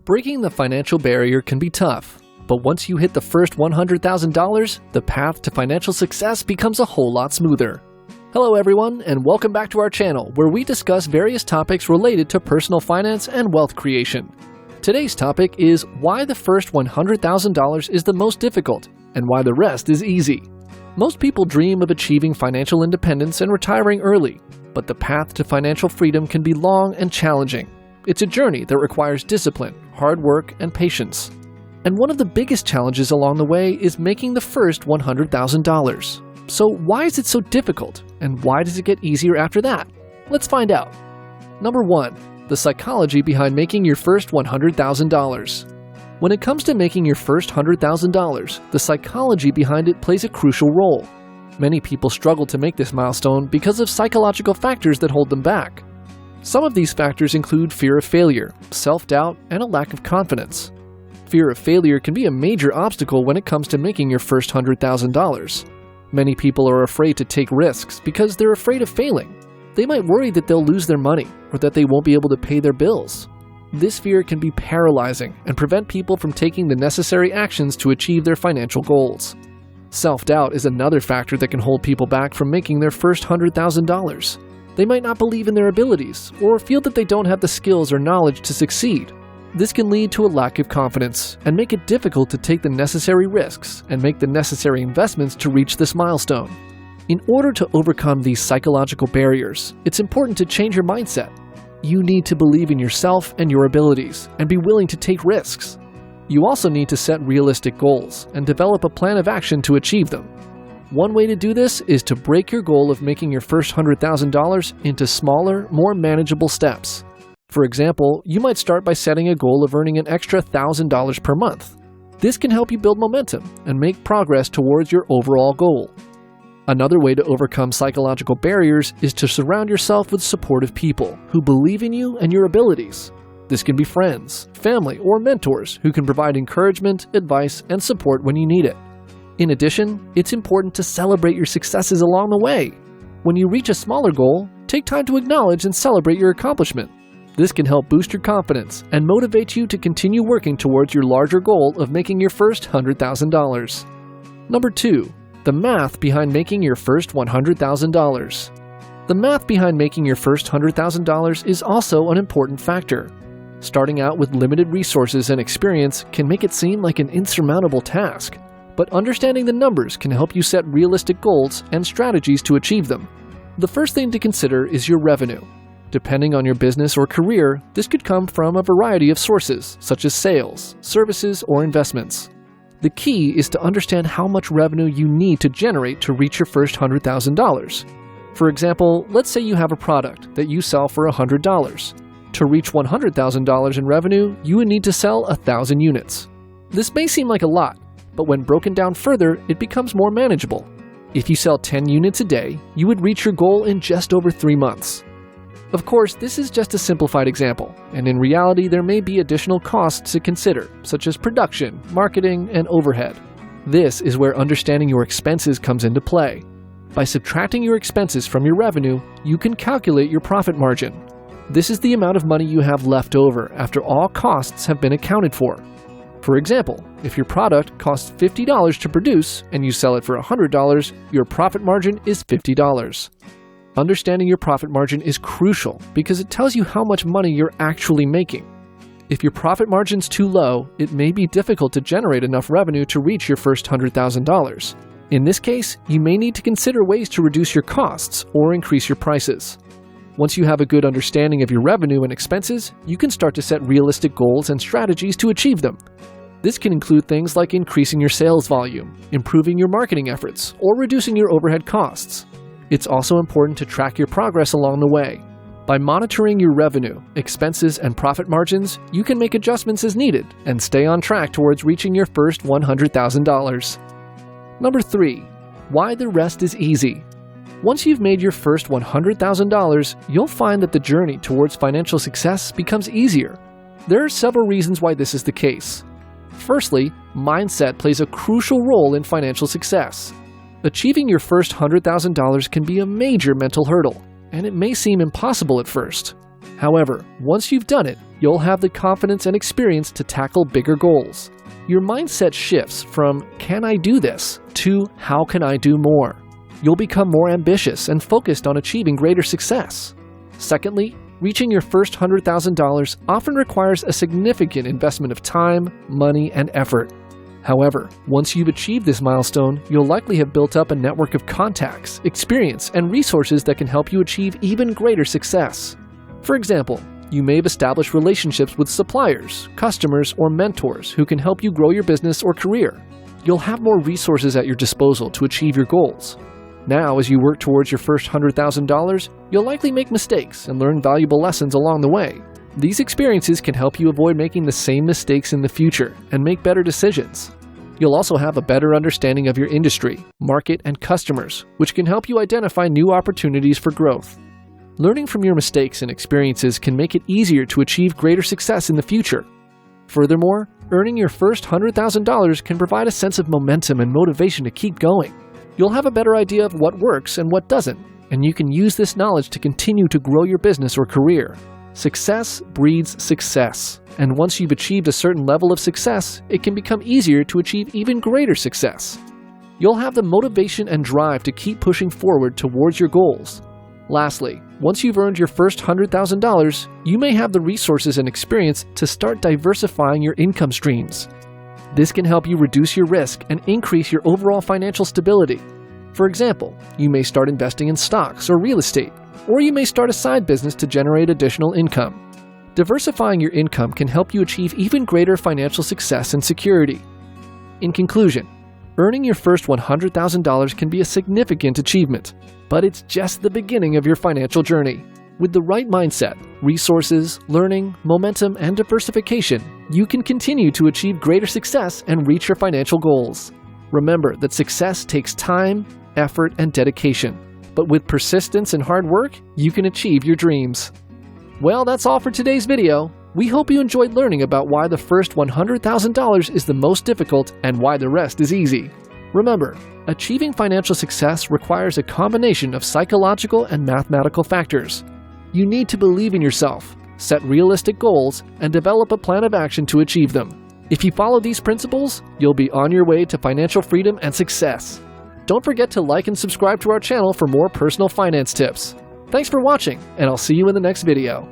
Breaking the financial barrier can be tough, but once you hit the first $100,000, the path to financial success becomes a whole lot smoother. Hello everyone, and welcome back to our channel where we discuss various topics related to personal finance and wealth creation. Today's topic is why the first $100,000 is the most difficult and why the rest is easy. Most people dream of achieving financial independence and retiring early, but the path to financial freedom can be long and challenging. It's a journey that requires discipline, hard work, and patience. And one of the biggest challenges along the way is making the first $100,000. So why is it so difficult, and why does it get easier after that? Let's find out. Number 1. The psychology behind making your first $100,000. When it comes to making your first $100,000, the psychology behind it plays a crucial role. Many people struggle to make this milestone because of psychological factors that hold them back. Some of these factors include fear of failure, self-doubt, and a lack of confidence. Fear of failure can be a major obstacle when it comes to making your first $100,000. Many people are afraid to take risks because they're afraid of failing. They might worry that they'll lose their money or that they won't be able to pay their bills. This fear can be paralyzing and prevent people from taking the necessary actions to achieve their financial goals. Self-doubt is another factor that can hold people back from making their first $100,000. They might not believe in their abilities or feel that they don't have the skills or knowledge to succeed. This can lead to a lack of confidence and make it difficult to take the necessary risks and make the necessary investments to reach this milestone. In order to overcome these psychological barriers, it's important to change your mindset. You need to believe in yourself and your abilities and be willing to take risks. You also need to set realistic goals and develop a plan of action to achieve them. One way to do this is to break your goal of making your first $100,000 into smaller, more manageable steps. For example, you might start by setting a goal of earning an extra $1,000 per month. This can help you build momentum and make progress towards your overall goal. Another way to overcome psychological barriers is to surround yourself with supportive people who believe in you and your abilities. This can be friends, family, or mentors who can provide encouragement, advice, and support when you need it. In addition, it's important to celebrate your successes along the way. When you reach a smaller goal, take time to acknowledge and celebrate your accomplishment. This can help boost your confidence and motivate you to continue working towards your larger goal of making your first $100,000. Number 2. The math behind making your first $100,000. The math behind making your first $100,000 is also an important factor. Starting out with limited resources and experience can make it seem like an insurmountable task, but understanding the numbers can help you set realistic goals and strategies to achieve them. The first thing to consider is your revenue. Depending on your business or career, this could come from a variety of sources, such as sales, services, or investments. The key is to understand how much revenue you need to generate to reach your first $100,000. For example, let's say you have a product that you sell for $100. To reach $100,000 in revenue, you would need to sell 1,000 units. This may seem like a lot, but when broken down further, it becomes more manageable. If you sell 10 units a day, you would reach your goal in just over 3 months. Of course, this is just a simplified example, and in reality there may be additional costs to consider, such as production, marketing, and overhead. This is where understanding your expenses comes into play. By subtracting your expenses from your revenue, you can calculate your profit margin. This is the amount of money you have left over after all costs have been accounted for. For example, if your product costs $50 to produce and you sell it for $100, your profit margin is $50. Understanding your profit margin is crucial because it tells you how much money you're actually making. If your profit margin's too low, it may be difficult to generate enough revenue to reach your first $100,000. In this case, you may need to consider ways to reduce your costs or increase your prices. Once you have a good understanding of your revenue and expenses, you can start to set realistic goals and strategies to achieve them. This can include things like increasing your sales volume, improving your marketing efforts, or reducing your overhead costs. It's also important to track your progress along the way. By monitoring your revenue, expenses, and profit margins, you can make adjustments as needed and stay on track towards reaching your first $100,000. Number 3. Why the rest is easy. Once you've made your first $100,000, you'll find that the journey towards financial success becomes easier. There are several reasons why this is the case. Firstly, mindset plays a crucial role in financial success. Achieving your first $100,000 can be a major mental hurdle, and it may seem impossible at first. However, once you've done it, you'll have the confidence and experience to tackle bigger goals. Your mindset shifts from, "Can I do this?" to, "How can I do more?" You'll become more ambitious and focused on achieving greater success. Secondly, reaching your first $100,000 often requires a significant investment of time, money, and effort. However, once you've achieved this milestone, you'll likely have built up a network of contacts, experience, and resources that can help you achieve even greater success. For example, you may have established relationships with suppliers, customers, or mentors who can help you grow your business or career. You'll have more resources at your disposal to achieve your goals. Now, as you work towards your first $100,000, you'll likely make mistakes and learn valuable lessons along the way. These experiences can help you avoid making the same mistakes in the future and make better decisions. You'll also have a better understanding of your industry, market, and customers, which can help you identify new opportunities for growth. Learning from your mistakes and experiences can make it easier to achieve greater success in the future. Furthermore, earning your first $100,000 can provide a sense of momentum and motivation to keep going. You'll have a better idea of what works and what doesn't, and you can use this knowledge to continue to grow your business or career. Success breeds success, and once you've achieved a certain level of success, it can become easier to achieve even greater success. You'll have the motivation and drive to keep pushing forward towards your goals. Lastly, once you've earned your first $100,000, you may have the resources and experience to start diversifying your income streams. This can help you reduce your risk and increase your overall financial stability. For example, you may start investing in stocks or real estate, or you may start a side business to generate additional income. Diversifying your income can help you achieve even greater financial success and security. In conclusion, earning your first $100,000 can be a significant achievement, but it's just the beginning of your financial journey. With the right mindset, resources, learning, momentum, and diversification, you can continue to achieve greater success and reach your financial goals. Remember that success takes time, effort, and dedication. But with persistence and hard work, you can achieve your dreams. Well, that's all for today's video. We hope you enjoyed learning about why the first $100,000 is the most difficult and why the rest is easy. Remember, achieving financial success requires a combination of psychological and mathematical factors. You need to believe in yourself, set realistic goals, and develop a plan of action to achieve them. If you follow these principles, you'll be on your way to financial freedom and success. Don't forget to like and subscribe to our channel for more personal finance tips. Thanks for watching, and I'll see you in the next video.